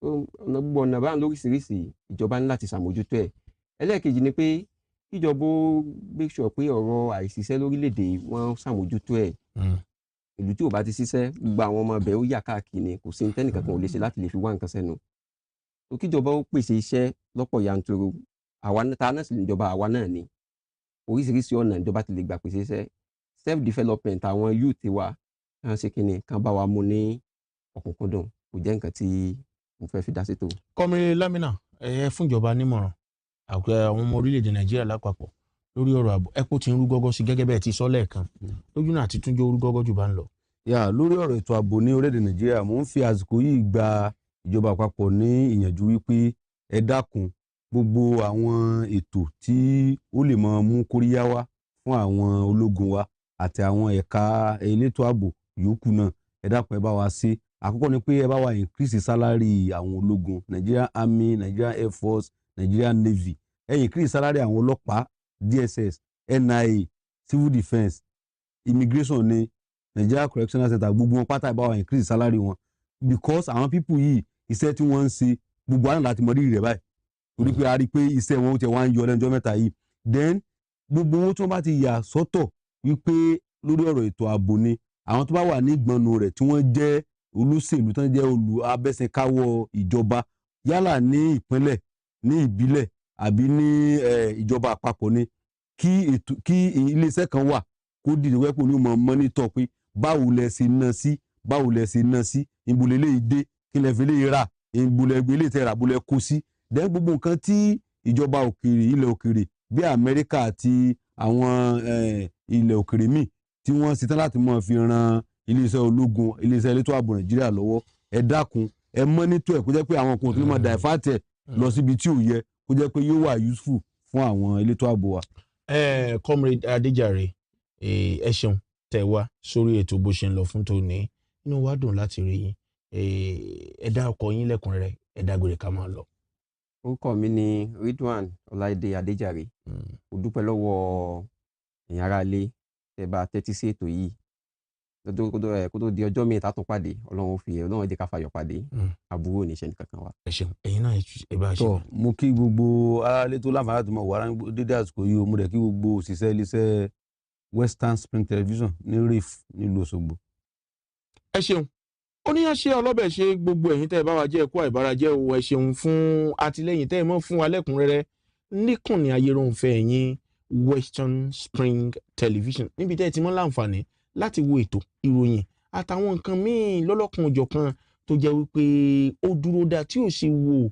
gbogbo ọ̀nà báyìí lóríṣiríṣi ìjọba ní láti ṣàmójútó ẹ̀ ẹlẹ́ẹ̀kejì ni pé kíjọba ó make sure pé ọ̀rọ̀ àìsíṣẹ́ lórílẹ̀‐èdè wọ́n ṣàmójútó ẹ̀ ìlú tí ò bá ti ṣiṣẹ́ gbogbo àwọn ọmọ ibẹ̀ ó yà káàkiri ni kò sí ní tẹ́nìkan kan ò lè ṣe láti lè fi wá nǹkan sẹ́nu kíjọba ó pèsè iṣẹ́ lọ́pọ̀ yanturu àwa náà sì lè jọba àwa náà ni oríṣiríṣi ọ̀nà ìjọba ti lè gbà pèsè iṣẹ́ self development àwọn youth wa kàn ṣe kínní kan bá wa mú ní ọ̀kúnkúndùn kò jẹ́ nǹkan tí mo fẹ́ fi dá sí tó. Kọ́mìnrin Lamina ẹ fún ìjọba nímọ̀ràn àwọn ọmọ orílẹ̀-èdè Nàìjíríà lápapọ̀ lórí ọ̀rọ̀ ààbò ẹ̀kọ́ ti ń rú gọ́gọ́ sí gẹ́gẹ́ bẹ́ẹ̀ ti sọ lẹ́ẹ̀kan lójú náà àti túnjọ́ rú gọ́gọ́ jù bá ń lọ. Lórí ọ̀rọ̀ ètò ààbò ní orílẹ̀-èdè Nàìjíríà mò ń fi àsìkò yìí gba ìjọba àpapọ̀ ní ìyànjú wípé ẹ dákun gbogbo àwọn ètò tí ó lè máa mú kóríyá wá fún àwọn ológun wa àti àwọn ẹ̀ka elétò ààbò yòókù náà ẹ dákun ẹ bá wa ṣe àkọ́kọ́ ni pé ẹ bá wa increase salary àwọn ológun Nigerian Army, Nigerian Air Force, Nigerian Navy ẹ increase salary àwọn ọlọ́pàá DSS, NIA, Civil Defence, Immigration ní Nigeria Correctional Center gbogbo wọn pátá ẹ bá wa increase salary wọn because àwọn people yìí iṣẹ́ tí wọ́n ń ṣe gbogbo àná láti mọ rírì rẹ̀ báyìí torí pé a rí i pé iṣẹ́ wọn ó ti wá ń yọ lẹ́nujọ́ mẹ́ta yìí then gbogbo owó tí wọ́n bá ti yà sọ́tọ̀ wípé lórí ọ̀rọ̀ ètò ààbò ni àwọn tó bá wà ní ìgbọ̀nù rẹ̀ tí wọ́n jẹ́ olóṣèlú tó ń jẹ́ abẹ́sẹ̀káwọ́ ìjọba yálà ní ìpínlẹ̀ ní ìbílẹ̀ àbí ní ìjọba àpapọ̀ ni kí iléeṣẹ́ kan wà kó dìde wẹ́pọ̀ ní mọ̀ mọ́nítọ̀ pé báwo lẹ ṣe ná sí ìbúlẹ̀ lè dé kí lẹ fi lè rà ìbúlẹ̀ gbé lè tẹ̀ rà búlẹ̀ kó sí then gbogbo nǹkan tí ìjọba òkèèrè ilẹ̀ òkèèrè bí Amẹ́ríkà àti àwọn ilẹ̀ òkèèrè míì tí wọ́n ṣetán láti mọ̀ fi ran iléeṣẹ́ ológun iléeṣẹ́ elétò ààbò Nàìjíríà lọ́wọ́ ẹ dákun ẹ mọ́nítọ̀ ẹ̀ kó jẹ́ pé àwọn kan tó mọ̀ dàìfàtẹ̀ lọ síbi tí ò yẹ kó jẹ́ pé yóò wà useful fún àwọn elétò ààbò wa. Comrade Adéjàre ẹ ṣeun tẹ́ wá sórí ètò bó ṣe ń lọ fún tòní inú wa dùn láti rí yín ẹ dá ọkọ yín lẹ́kùnrẹ́rẹ́ ẹ dágbére ká máa lọ. orúkọ mi ni Ridwan Ọláìdé Adéjàre mo dúpẹ́ lọ́wọ́ ẹ̀yin ará ilé tẹ́ bá tẹ́tí sí ètò yìí kó tó di ọjọ́ míì tá tún pàdé Ọlọ́run jẹ́ ká fayọ̀ pàdé àbúrò níṣẹ́ nìkan kan wa. ẹ ṣeun ẹ̀yin náà ẹ bá ṣe. tọ́ mo kí gbogbo aráalé tó láǹfààní láti mọ̀ wàrà dédé àsìkò yìí mo dẹ̀ kí gbogbo òṣìṣẹ́ iléeṣẹ́ Western Spring Television ní RIF nílùú Òṣogbo. ẹ ṣeun oníyànṣe ọlọ́bẹ̀ ṣe gbogbo ẹ̀yin tẹ́ ẹ bá wa jẹ́ ẹ̀kọ́ àìbárajẹ́ o ẹ ṣeun fún àtìlẹ́yìn tẹ́ ẹ mọ́ fún wa lẹ́kùnrẹ́rẹ́ níkànnì ayélujáfẹ́ ẹ̀yin Western Spring Television níbi tẹ́ ẹ ti mọ́ láǹfààní láti wo ètò ìròyìn àtàwọn nǹkan míì lọ́lọ́kan òjọ̀kan tó jẹ́ wípé ó dúró dáa tí ò sì wò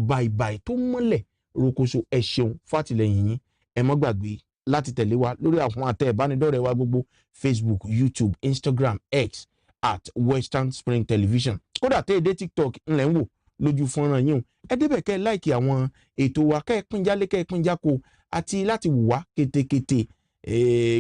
bàìbàì tó mọ́lẹ̀ rokoṣo ẹ ṣeun fàtìlẹ́yìn yín ẹ mọ́ gbàgbé láti tẹ̀lé wa lórí àwọn àtẹ ìbánidọ́rẹ̀ẹ́ wa gbogbo Facebook, YouTube, Instagram, X @Western Spring Television kódà tẹ́ ẹ dé TikTok ńlẹ̀ ń wò lójú fọ́nrán yín o ẹ débẹ̀ kẹ́ ẹ láìkì àwọn ètò wa kẹ́ ẹ pín jálé kẹ́ ẹ pín jáko àti láti wù wá kétékété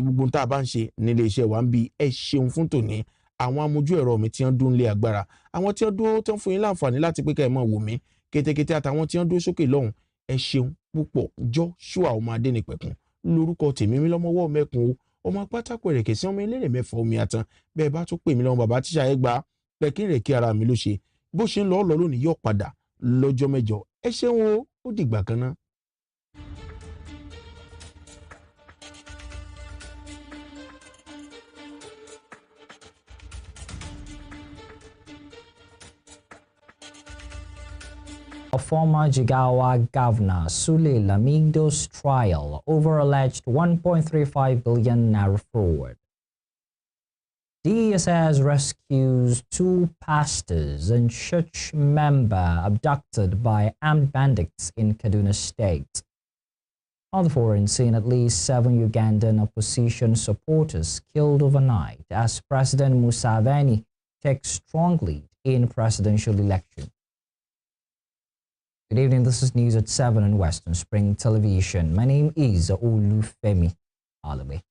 gbogbo tá a bá ń ṣe nílé iṣẹ́ wa ń bí ẹ ṣeun fún tòní àwọn amójú ẹ̀rọ mi tí wọ́n dún lé agbára àwọn tí wọ́n dúró tó ń fún yín láǹfààní láti pé kẹ́ ẹ máa wò mí kétékété àtàwọn tí wọ́n dúró sókè lọ́hùn ẹ ṣeun púpọ̀ Joshua ọmọ Adénípẹ̀kun lórúkọ tèmi mi lọ́mọwọ́ mẹ́kun o ọmọ pátákó ẹ̀rẹ̀kẹ̀ sí ọmọ eléré mẹ́fà omi àtàn bẹ́ẹ̀ bá tún pè mí lọ́mọ bàbá tíṣà ẹ gbà pẹ̀kínrẹ̀ kí ara mi ló ṣe bó ṣe ń lọ lónìí yóò padà lọ́jọ́ mẹ́jọ ẹ ṣeun o ó dìgbà kan náà. Former Jigawa Governor Sule Lamido's trial over alleged 1.35 billion naira fraud. DSS rescues 2 pastors and church member abducted by armed bandits in Kaduna State. On the foreign scene, at least 7 Ugandan opposition supporters killed overnight as President Museveni takes strong lead in presidential election. Good evening, this is News at 7 on Western Spring Television. My name is Olufemi Alawi.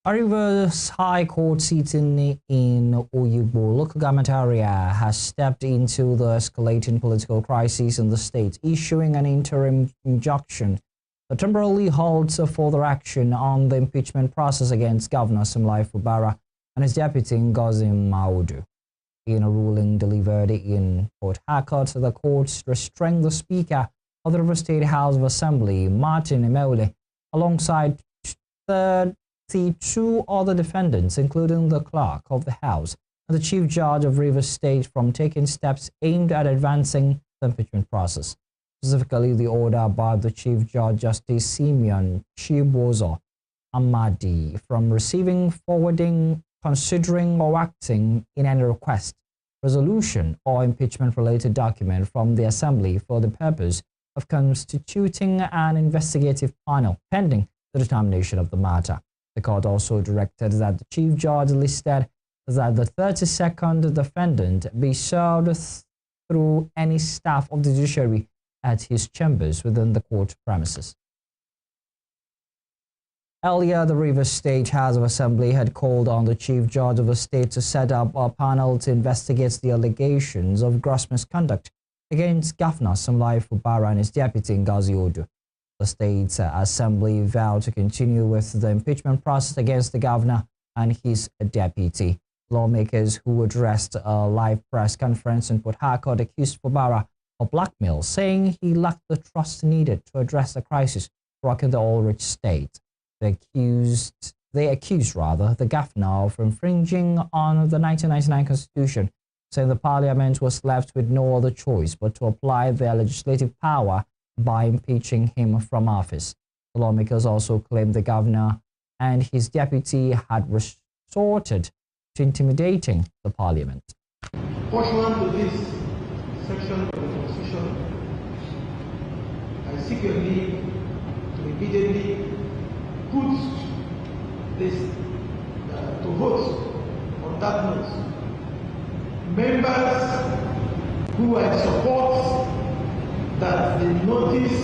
A Rivers High Court sitting in Oyigbo local government area has stepped into the escalating political crisis in the state, issuing an interim injunction that temporarily halts further action on the impeachment process against Governor Simlai Fubara and his deputy Ngozi Maudu. In a ruling delivered in Port Harcourt, the courts restrained the Speaker of the River State House of Assembly, Martin Emeule, alongside 32 other defendants, including the clerk of the House and the Chief Judge of River State, from taking steps aimed at advancing the impeachment process. Specifically, the order by the Chief Judge Justice Simeon Chibozo Amadi from receiving, forwarding, considering or acting in any request, resolution, or impeachment-related document from the Assembly for the purpose of constituting an investigative panel pending the determination of the matter. The court also directed that the Chief Judge listed that the 32nd defendant be served through any staff of the judiciary at his chambers within the court premises. Earlier, the Rivers State House of Assembly had called on the Chief Judge of the state to set up a panel to investigate the allegations of gross misconduct against Governor Simlai Fubara and his deputy Ngozi Odu. The State Assembly vowed to continue with the impeachment process against the governor and his deputy. Lawmakers who addressed a live press conference in Port Harcourt accused Fubara of blackmail, saying he lacked the trust needed to address the crisis rocking the oil-rich state. They accused the governor of infringing on the 1999 Constitution, saying the parliament was left with no other choice but to apply their legislative power by impeaching him from office. The lawmakers also claimed the governor and his deputy had resorted to intimidating the parliament. Pursuant to this section of the Constitution, I seek your leave to immediately put this to vote on that note. Members who are in support that the notice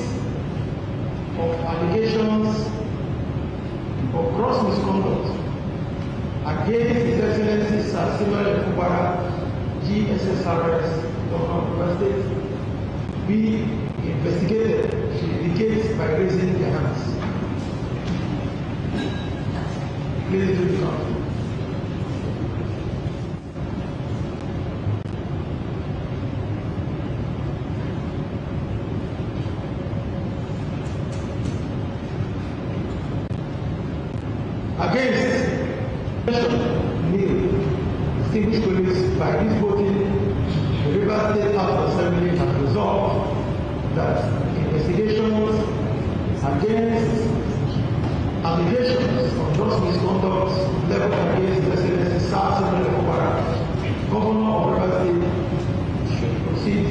of allegations of gross misconduct against His Excellency Sir Simlai Fubara, GSSRS, Governor of the State, be investigated should indicate by raising their hands. Please do the count. Against nil. Distinguished colleagues, by this voting, the Rivers State House of Assembly has resolved that investigations against allegations of gross misconduct leveled against His Excellency Sir Simlai Fubara, Governor of Rivers State, should proceed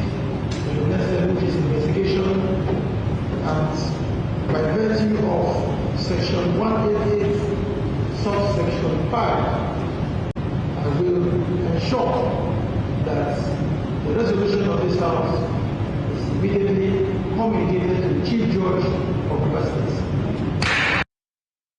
to the next level, which is investigation, and by virtue of Section 188, subsection 5, I will ensure that the resolution of this House is immediately communicated to the Chief Judge of Rivers State.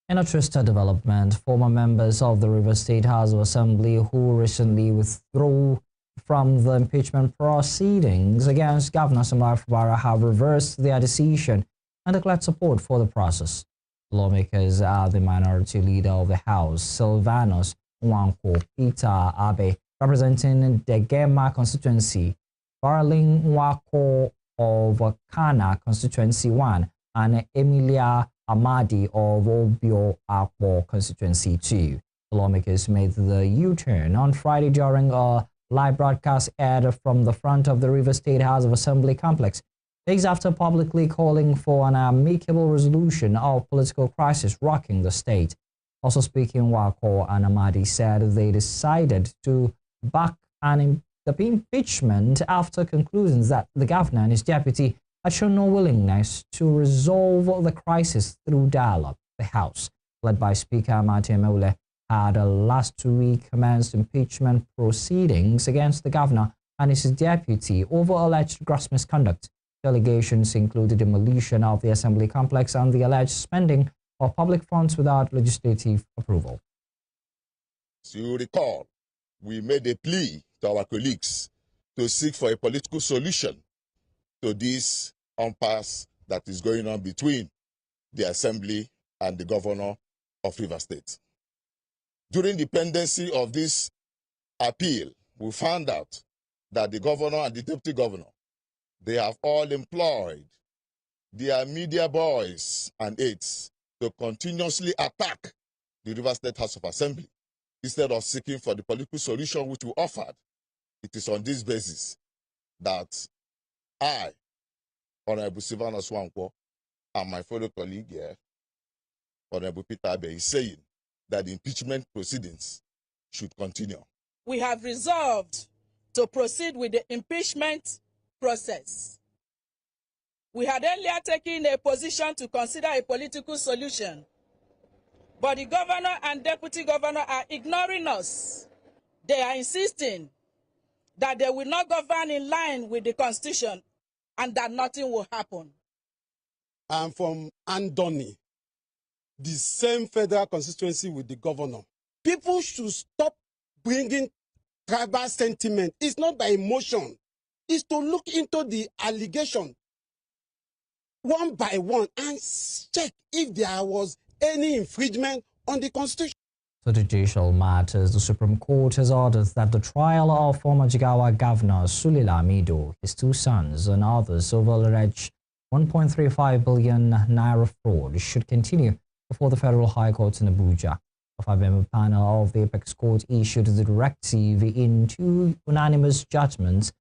In a twisted development, former members of the Rivers State House of Assembly who recently withdrew from the impeachment proceedings against Governor Senlo have reversed their decision and declared support for the process. Lawmakers are the minority leader of the House, Silvanus Nwankwo Peter Abe, representing the Gema constituency, Barling Nwako of Kana constituency 1, and Emilia Amadi of Obio Akpo constituency 2. The lawmakers made the U-turn on Friday during a live broadcast aired from the front of the River State House of Assembly complex, days after publicly calling for an amicable resolution of political crisis rocking the state. Also speaking, Wako and Amadi said they decided to back the impeachment after conclusions that the governor and his deputy had shown no willingness to resolve the crisis through dialogue. The House, led by Speaker Amati Emeule, had last week commenced impeachment proceedings against the governor and his deputy over alleged gross misconduct. The allegations included demolition of the assembly complex and the alleged spending of public funds without legislative approval. As you recall, we made a plea to our colleagues to seek for a political solution to this impasse that is going on between the assembly and the governor of Rivers State. During the pendency of this appeal, we found out that the governor and the deputy governor, they have all employed their media boys and aides to continuously attack the Rivers State House of Assembly instead of seeking for the political solution which we offered. It is on this basis that I, Honorable Silvanus Nwankwo, and my fellow colleague here, Honorable Peter Abe, is saying that the impeachment proceedings should continue. We have resolved to proceed with the impeachment process. We had earlier taken a position to consider a political solution, but the governor and deputy governor are ignoring us. They are insisting that they will not govern in line with the Constitution and that nothing will happen. I'm from Andoni, the same federal constituency with the governor. People should stop bringing tribal sentiment. It's not by emotion. It's to look into the allegation one by one and check if there was any infringement on the Constitution. For judicial matters, the Supreme Court has ordered that the trial of former Jigawa Governor Sule Lamido, his two sons, and others over alleged 1.35 billion naira fraud should continue before the Federal High Court in Abuja. A 5-member panel of the Apex Court issued the directive in 2 unanimous judgments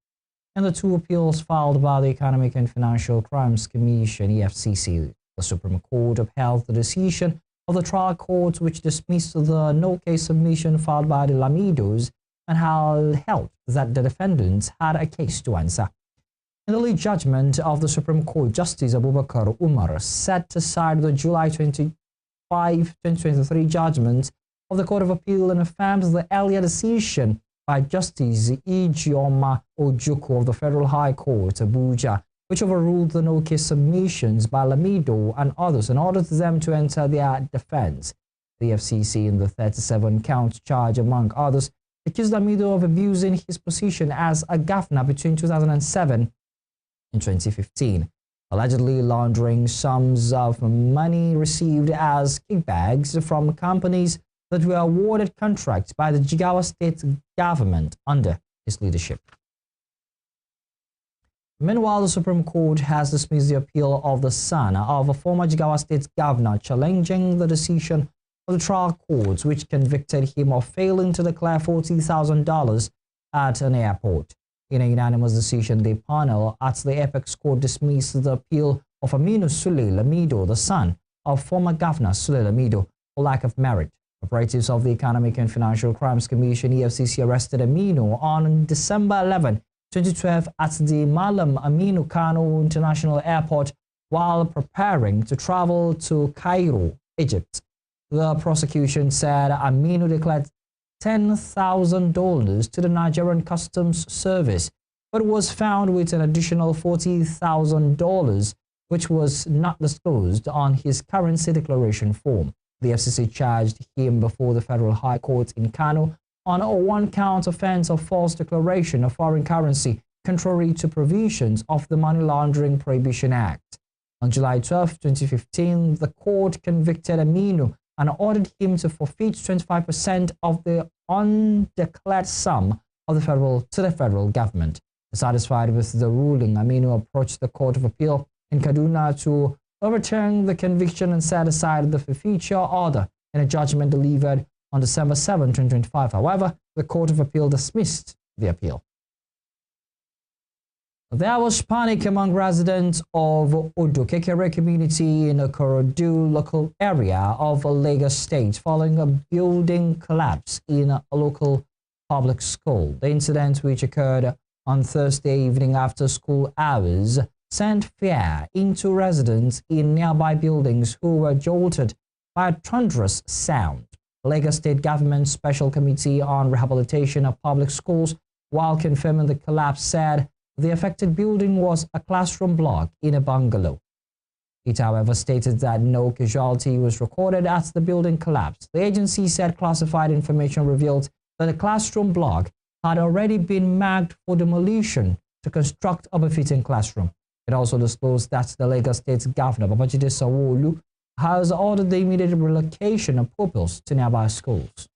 and the 2 appeals filed by the Economic and Financial Crimes Commission, EFCC. The Supreme Court upheld the decision of the trial court, which dismissed the no-case submission filed by the Lamidos and held that the defendants had a case to answer. In the lead judgment of the Supreme Court, Justice Abubakar Umar set aside the July 25, 2023 judgment of the Court of Appeal and affirmed the earlier decision by Justice Ijeoma Ojukwu of the Federal High Court, Abuja, which overruled the no-case submissions by Lamido and others and ordered them to enter their defense. The FCC in the 37-count charge, among others, accused Lamido of abusing his position as a governor between 2007 and 2015, allegedly laundering sums of money received as kickbacks from companies that were awarded contracts by the Jigawa state government under his leadership. Meanwhile, the Supreme Court has dismissed the appeal of the son of a former Jigawa state governor challenging the decision of the trial court, which convicted him of failing to declare $40,000 at an airport. In a unanimous decision, the panel at the Apex Court dismissed the appeal of Aminu Sule Lamido, the son of former Governor Sule Lamido, for lack of merit. Operatives of the Economic and Financial Crimes Commission, EFCC, arrested Aminu on December 11, 2012 at the Malam Aminu Kano International Airport while preparing to travel to Cairo, Egypt. The prosecution said Aminu declared $10,000 to the Nigerian Customs Service, but was found with an additional $40,000, which was not disclosed on his currency declaration form. The FCC charged him before the Federal High Court in Kano on a one-count offense of false declaration of foreign currency, contrary to provisions of the Money Laundering Prohibition Act. On July 12, 2015, the court convicted Aminu and ordered him to forfeit 25% of the undeclared sum of the federal government. Satisfied with the ruling, Aminu approached the Court of Appeal in Kaduna to overturn the conviction and set aside the forfeiture order in a judgment delivered on December 7, 2025. However, the Court of Appeal dismissed the appeal. There was panic among residents of Odokekere community in a Korodu local area of Lagos State following a building collapse in a local public school. The incident, which occurred on Thursday evening after school hours, sent fear into residents in nearby buildings who were jolted by a thunderous sound. The Lagos State Government Special Committee on Rehabilitation of Public Schools, while confirming the collapse, said the affected building was a classroom block in a bungalow. It, however, stated that no casualty was recorded as the building collapsed. The agency said classified information revealed that the classroom block had already been marked for demolition to construct a befitting classroom. It also disclosed that the Lagos State Governor, Babajide Sanwo-Olu, has ordered the immediate relocation of pupils to nearby schools.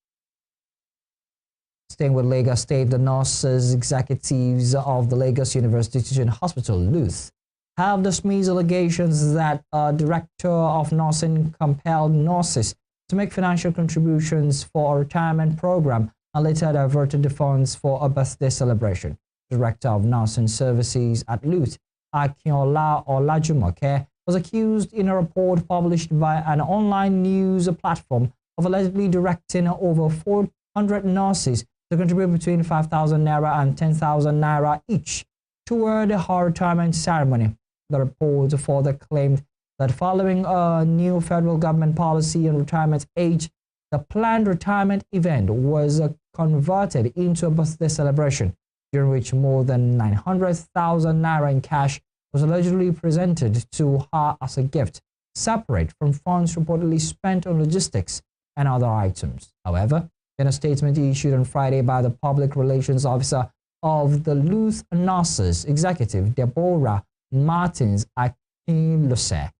Staying with Lagos State, the nurses executives of the Lagos University Teaching Hospital, LUTH, have dismissed allegations that a director of nursing compelled nurses to make financial contributions for a retirement program and later diverted the funds for a birthday celebration. Director of Nursing Services at LUTH, Akinola Olajumoke, was accused in a report published by an online news platform of allegedly directing over 400 nurses to contribute between 5,000 naira and 10,000 naira each toward her retirement ceremony. The report further claimed that following a new federal government policy on retirement age, the planned retirement event was converted into a birthday celebration, during which more than 900,000 naira in cash was allegedly presented to her as a gift, separate from funds reportedly spent on logistics and other items. However, in a statement issued on Friday by the public relations officer of the LUTH Nurses Executive, Deborah Martins Akinlose,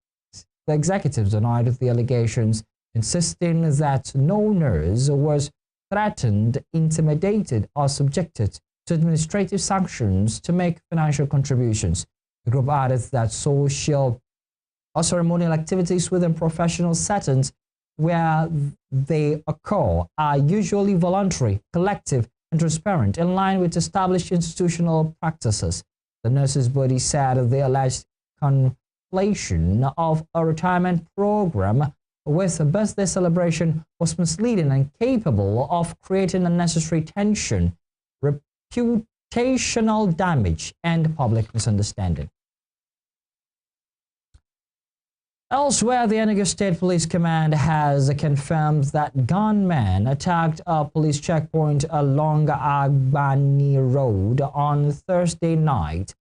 the executives denied the allegations, insisting that no nurse was threatened, intimidated, or subjected to administrative sanctions to make financial contributions. The group added that social or ceremonial activities within professional settings where they occur are usually voluntary, collective, and transparent, in line with established institutional practices. The nurses' body said the alleged conflation of a retirement program with a birthday celebration was misleading and capable of creating unnecessary tension, reputational damage, and public misunderstanding. Elsewhere, the Enugu State Police Command has confirmed that gunmen attacked a police checkpoint along Agbani Road on Thursday night,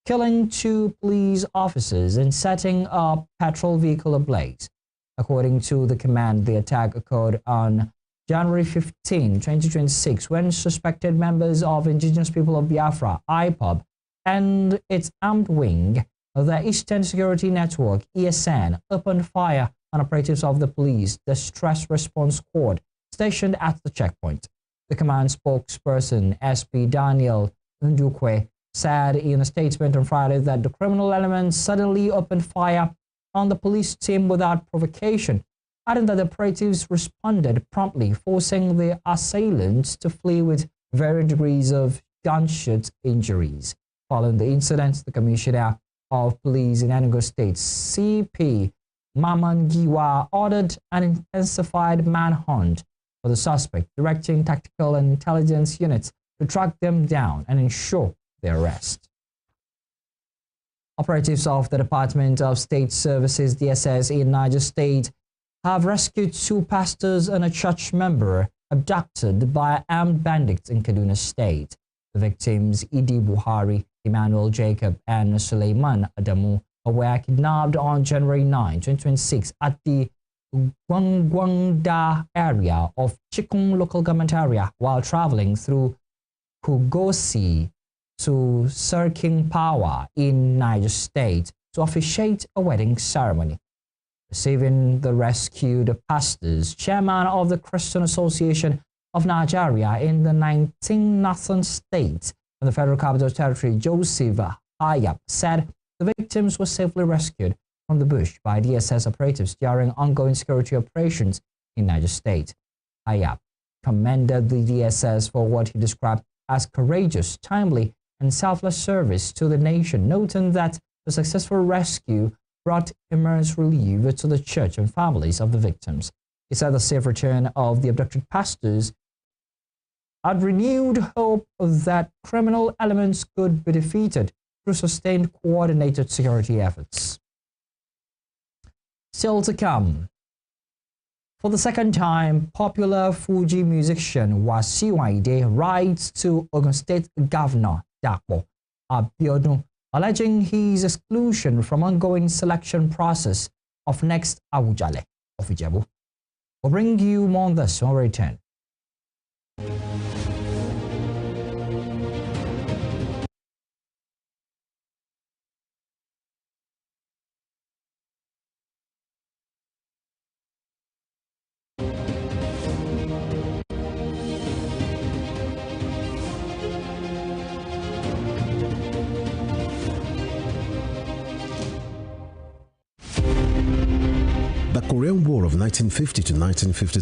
killing 2 police officers and setting a patrol vehicle ablaze. According to the command, the attack occurred on January 15, 2026, when suspected members of Indigenous People of Biafra, IPOB, and its armed wing, the Eastern Security Network, ESN, opened fire on operatives of the police Distress Response Squad stationed at the checkpoint. The command spokesperson, SP Daniel Ndukwe, said in a statement on Friday that the criminal elements suddenly opened fire on the police team without provocation, adding that the operatives responded promptly, forcing the assailants to flee with varying degrees of gunshot injuries. Following the incident, the Commissioner of Police in Enugu State, CP Mamangiwa, ordered an intensified manhunt for the suspect, directing tactical and intelligence units to track them down and ensure their arrest. Operatives of the Department of State Services, DSS, in Niger State have rescued 2 pastors and a church member abducted by armed bandits in Kaduna State. The victims, Idi Buhari, Emmanuel Jacob, and Suleiman Adamu, were kidnapped on January 9, 2026 at the Gwangwangda area of Chikung local government area while traveling through Kugosi to Sirking Power in Niger State to officiate a wedding ceremony. Receiving the rescued pastors, chairman of the Christian Association of Nigeria in the 19 northern states and the Federal Capital Territory, Joseph Ayap, said the victims were safely rescued from the bush by DSS operatives during ongoing security operations in Niger State. Ayap commended the DSS for what he described as courageous, timely, and selfless service to the nation, noting that the successful rescue brought immense relief to the church and families of the victims. He said the safe return of the abducted pastors had renewed hope that criminal elements could be defeated through sustained coordinated security efforts. Still to come. For the second time, popular Fuji musician Wasiu Ayinde writes to Ogun State Governor Dapo Abiodun, alleging his exclusion from ongoing selection process of next Awujale of Ijebu. We'll bring you more on this when we return. The Korean War of 1950 to 1953